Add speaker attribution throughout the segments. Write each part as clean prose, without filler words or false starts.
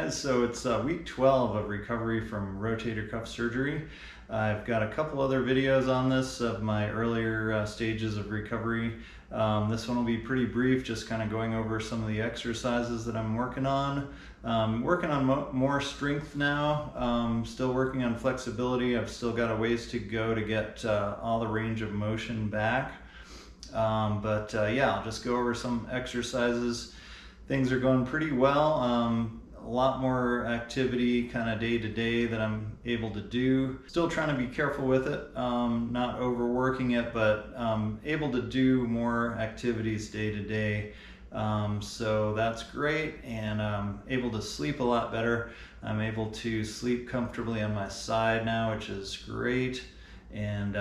Speaker 1: guys, so it's week 12 of recovery from rotator cuff surgery. I've got a couple other videos on this of my earlier stages of recovery. This one will be pretty brief, just kind of going over some of the exercises that I'm working on. Working on more strength now, still working on flexibility. I've still got a ways to go to get all the range of motion back. Yeah, I'll just go over some exercises. Things are going pretty well. A lot more activity kind of day to day that I'm able to do. Still trying to be careful with it, not overworking it, but able to do more activities day to day. So that's great, and I'm able to sleep a lot better. I'm able to sleep comfortably on my side now, which is great. And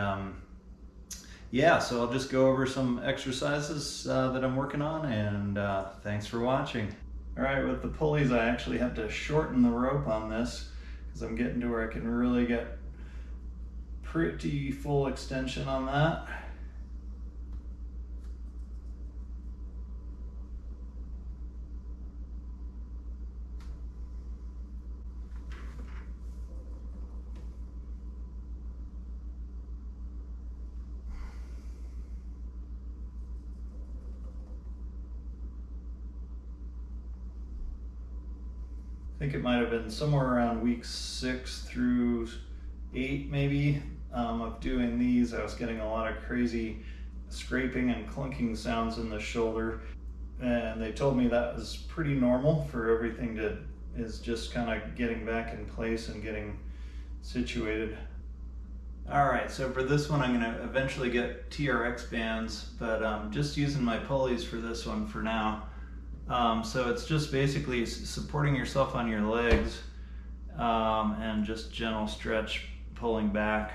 Speaker 1: yeah, so I'll just go over some exercises that I'm working on, and thanks for watching. All right, with the pulleys, I actually have to shorten the rope on this because I'm getting to where I can really get pretty full extension on that. I think it might have been somewhere around week 6 through 8 maybe of doing these. I was getting a lot of crazy scraping and clunking sounds in the shoulder, and they told me that was pretty normal for everything is just kind of getting back in place and getting situated. Alright, so for this one I'm going to eventually get TRX bands, but I'm just using my pulleys for this one for now. So it's just basically supporting yourself on your legs and just gentle stretch, pulling back.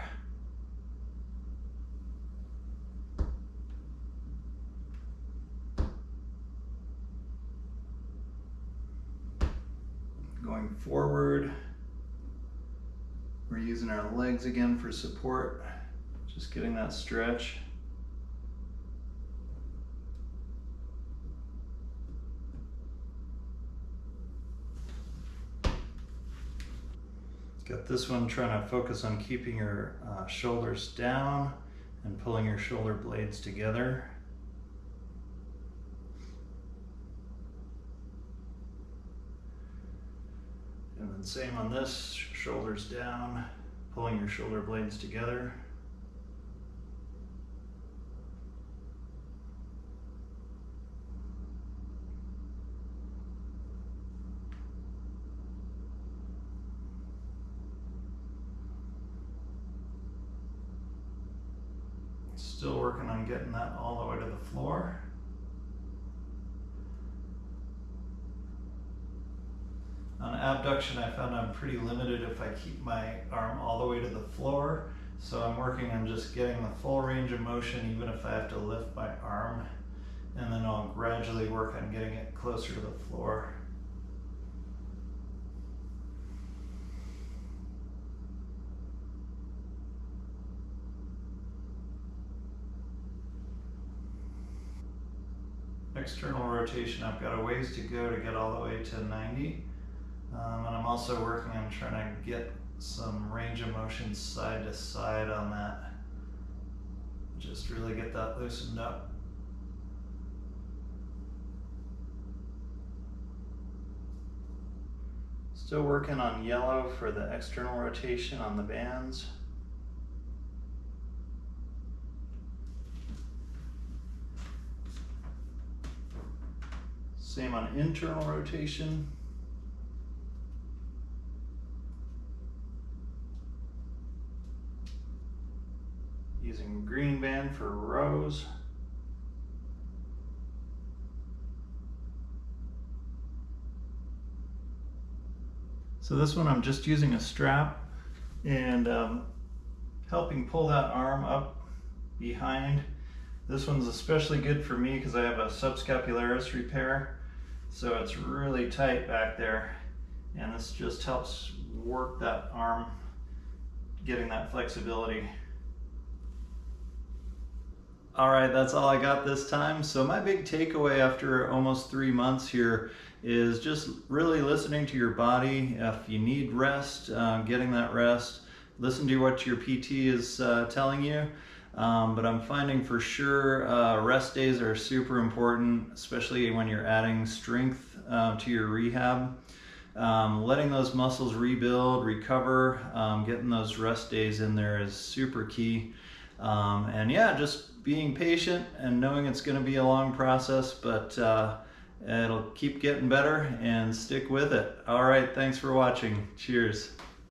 Speaker 1: Going forward, we're using our legs again for support, just getting that stretch. Got this one trying to focus on keeping your shoulders down and pulling your shoulder blades together. And then same on this, shoulders down, pulling your shoulder blades together. Still working on getting that all the way to the floor. On abduction, I found I'm pretty limited if I keep my arm all the way to the floor. So I'm working on just getting the full range of motion, even if I have to lift my arm. And then I'll gradually work on getting it closer to the floor. External rotation, I've got a ways to go to get all the way to 90. And I'm also working on trying to get some range of motion side to side on that. Just really get that loosened up. Still working on yellow for the external rotation on the bands. Same on internal rotation. Using green band for rows. So this one I'm just using a strap and helping pull that arm up behind. This one's especially good for me because I have a subscapularis repair. So it's really tight back there, and this just helps work that arm, getting that flexibility. All right, that's all I got this time. So my big takeaway after almost 3 months here is just really listening to your body. If you need rest, getting that rest. Listen to what your PT is telling you. But I'm finding for sure rest days are super important, especially when you're adding strength to your rehab. Letting those muscles rebuild, recover, getting those rest days in there is super key. And yeah, just being patient and knowing it's going to be a long process, but it'll keep getting better, and stick with it. All right, thanks for watching. Cheers.